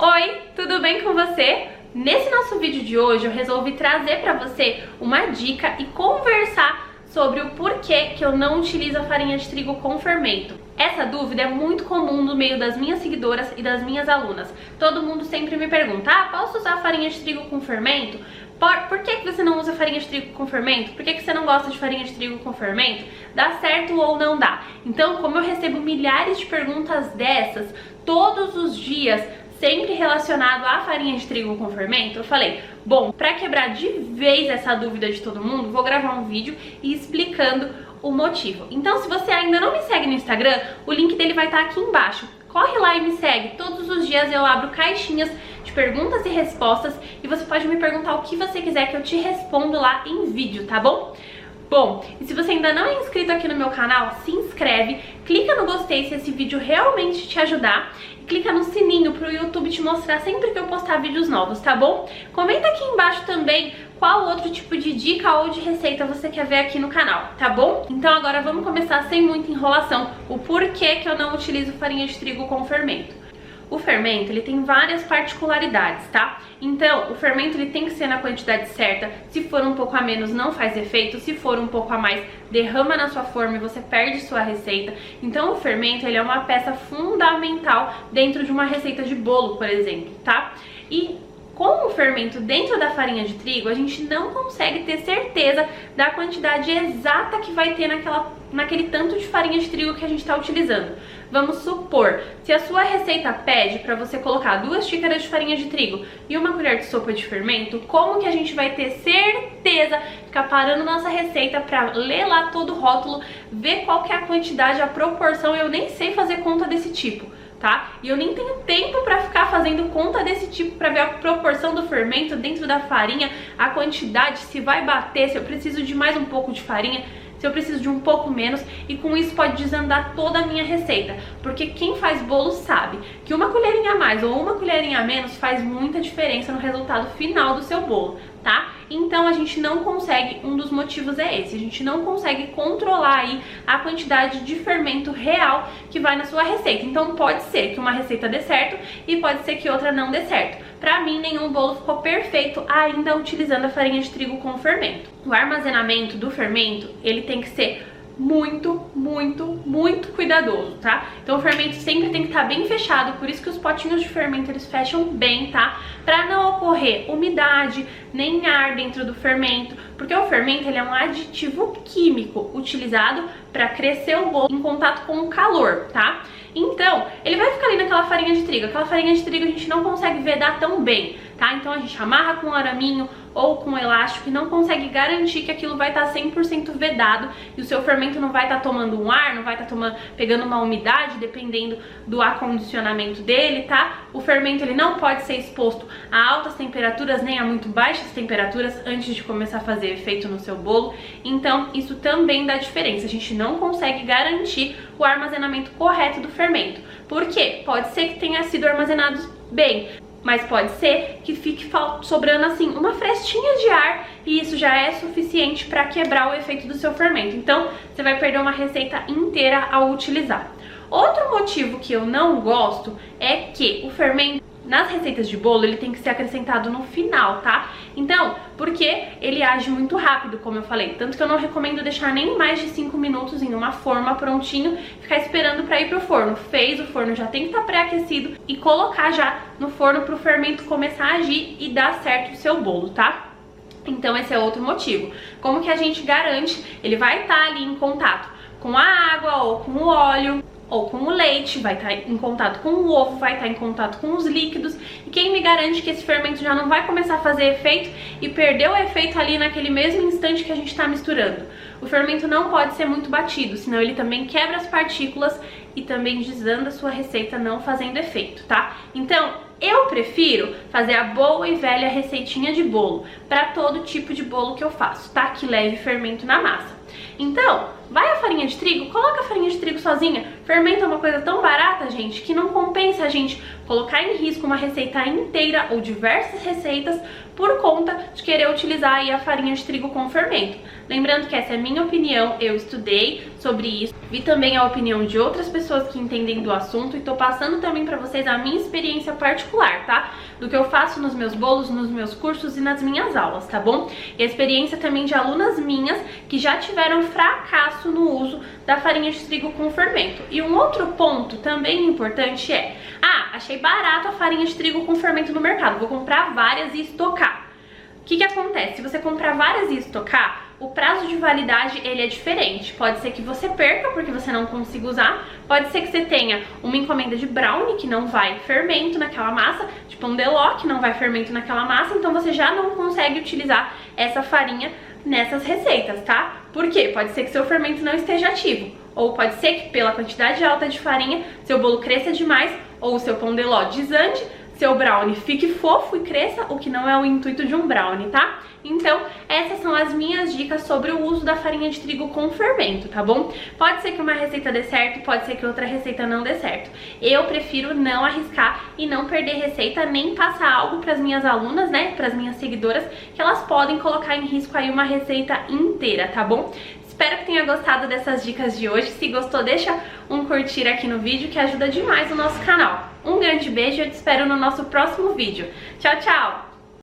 Oi, tudo bem com você? Nesse nosso vídeo de hoje eu resolvi trazer para você uma dica e conversar sobre o porquê que eu não utilizo a farinha de trigo com fermento. Essa dúvida é muito comum no meio das minhas seguidoras e das minhas alunas. Todo mundo sempre me pergunta, posso usar farinha de trigo com fermento? Por que você não usa farinha de trigo com fermento? Por que você não gosta de farinha de trigo com fermento? Dá certo ou não dá? Então, como eu recebo milhares de perguntas dessas todos os dias, sempre relacionado à farinha de trigo com fermento, eu falei, bom, para quebrar de vez essa dúvida de todo mundo, vou gravar um vídeo explicando o motivo. Então, se você ainda não me segue no Instagram, o link dele vai estar aqui embaixo. Corre lá e me segue. Todos os dias eu abro caixinhas de perguntas e respostas e você pode me perguntar o que você quiser que eu te respondo lá em vídeo, tá bom? Bom, e se você ainda não é inscrito aqui no meu canal, se inscreve, clica no gostei se esse vídeo realmente te ajudar e clica no sininho para o YouTube te mostrar sempre que eu postar vídeos novos, tá bom? Comenta aqui embaixo também qual outro tipo de dica ou de receita você quer ver aqui no canal, tá bom? Então agora vamos começar sem muita enrolação, o porquê que eu não utilizo farinha de trigo com fermento. O fermento, ele tem várias particularidades, tá? Então, o fermento ele tem que ser na quantidade certa. Se for um pouco a menos, não faz efeito. Se for um pouco a mais, derrama na sua forma e você perde sua receita. Então, o fermento, ele é uma peça fundamental dentro de uma receita de bolo, por exemplo, tá? E com o fermento dentro da farinha de trigo, a gente não consegue ter certeza da quantidade exata que vai ter naquele tanto de farinha de trigo que a gente está utilizando. Vamos supor, se a sua receita pede para você colocar 2 xícaras de farinha de trigo e 1 colher de sopa de fermento, como que a gente vai ter certeza, ficar parando nossa receita para ler lá todo o rótulo, ver qual que é a quantidade, a proporção? Eu nem sei fazer conta desse tipo. Tá? E eu nem tenho tempo para ficar fazendo conta desse tipo para ver a proporção do fermento dentro da farinha, a quantidade, se vai bater, se eu preciso de mais um pouco de farinha, se eu preciso de um pouco menos, e com isso pode desandar toda a minha receita, porque quem faz bolo sabe que 1 colherinha a mais ou 1 colherinha a menos faz muita diferença no resultado final do seu bolo, tá? Então a gente não consegue, um dos motivos é esse, a gente não consegue controlar aí a quantidade de fermento real que vai na sua receita. Então pode ser que uma receita dê certo e pode ser que outra não dê certo. Pra mim, nenhum bolo ficou perfeito ainda utilizando a farinha de trigo com fermento. O armazenamento do fermento, ele tem que ser muito cuidadoso, tá? Então o fermento sempre tem que estar bem fechado, por isso que os potinhos de fermento eles fecham bem, tá? Pra não ocorrer umidade, nem ar dentro do fermento, porque o fermento ele é um aditivo químico utilizado para crescer o bolo em contato com o calor, tá? Então, ele vai ficar ali naquela farinha de trigo. Aquela farinha de trigo a gente não consegue vedar tão bem, tá? Então a gente amarra com um araminho ou com um elástico e não consegue garantir que aquilo vai estar 100% vedado e o seu fermento não vai estar tomando um ar, não vai estar pegando uma umidade, dependendo do acondicionamento dele, tá? O fermento ele não pode ser exposto a altas temperaturas nem a muito baixas temperaturas antes de começar a fazer efeito no seu bolo. Então isso também dá diferença, a gente não consegue garantir o armazenamento correto do fermento. Por quê? Pode ser que tenha sido armazenado bem, mas pode ser que fique sobrando assim uma frestinha de ar e isso já é suficiente para quebrar o efeito do seu fermento. Então você vai perder uma receita inteira ao utilizar. Outro motivo que eu não gosto é que o fermento nas receitas de bolo ele tem que ser acrescentado no final, tá? Então, porque ele age muito rápido, como eu falei, tanto que eu não recomendo deixar nem mais de 5 minutos em uma forma prontinho, ficar esperando para ir pro forno. Fez, o forno já tem que estar pré-aquecido e colocar já no forno pro fermento começar a agir e dar certo o seu bolo, tá? Então esse é outro motivo. Como que a gente garante? Ele vai estar ali em contato com a água ou com o óleo ou com o leite, vai estar em contato com o ovo, vai estar em contato com os líquidos. E quem me garante que esse fermento já não vai começar a fazer efeito e perder o efeito ali naquele mesmo instante que a gente está misturando? O fermento não pode ser muito batido, senão ele também quebra as partículas e também desanda a sua receita não fazendo efeito, tá? Então, eu prefiro fazer a boa e velha receitinha de bolo para todo tipo de bolo que eu faço, tá? Que leve fermento na massa. Então, vai a farinha de trigo, coloca a farinha de trigo sozinha. Fermento é uma coisa tão barata, gente, que não compensa a gente colocar em risco uma receita inteira ou diversas receitas por conta de querer utilizar aí a farinha de trigo com fermento. Lembrando que essa é a minha opinião, eu estudei sobre isso, vi também a opinião de outras pessoas que entendem do assunto e tô passando também pra vocês a minha experiência particular, tá? Do que eu faço nos meus bolos, nos meus cursos e nas minhas aulas, tá bom? E a experiência também de alunas minhas que já tiveram fracasso no uso da farinha de trigo com fermento. E um outro ponto também importante é: achei barato a farinha de trigo com fermento no mercado, vou comprar várias e estocar. O que acontece? Se você comprar várias e estocar, o prazo de validade ele é diferente. Pode ser que você perca porque você não consiga usar, pode ser que você tenha uma encomenda de brownie que não vai fermento naquela massa, de pão de ló que não vai fermento naquela massa, então você já não consegue utilizar essa farinha nessas receitas, tá? Por quê? Pode ser que seu fermento não esteja ativo, ou pode ser que pela quantidade alta de farinha seu bolo cresça demais, ou o seu pão de ló desande, seu brownie fique fofo e cresça, o que não é o intuito de um brownie, tá? Então, essas são as minhas dicas sobre o uso da farinha de trigo com fermento, tá bom? Pode ser que uma receita dê certo, pode ser que outra receita não dê certo. Eu prefiro não arriscar e não perder receita, nem passar algo para as minhas alunas, né, para as minhas seguidoras, que elas podem colocar em risco aí uma receita inteira, tá bom? Espero que tenha gostado dessas dicas de hoje. Se gostou, deixa um curtir aqui no vídeo que ajuda demais o nosso canal. Um grande beijo e eu te espero no nosso próximo vídeo. Tchau, tchau!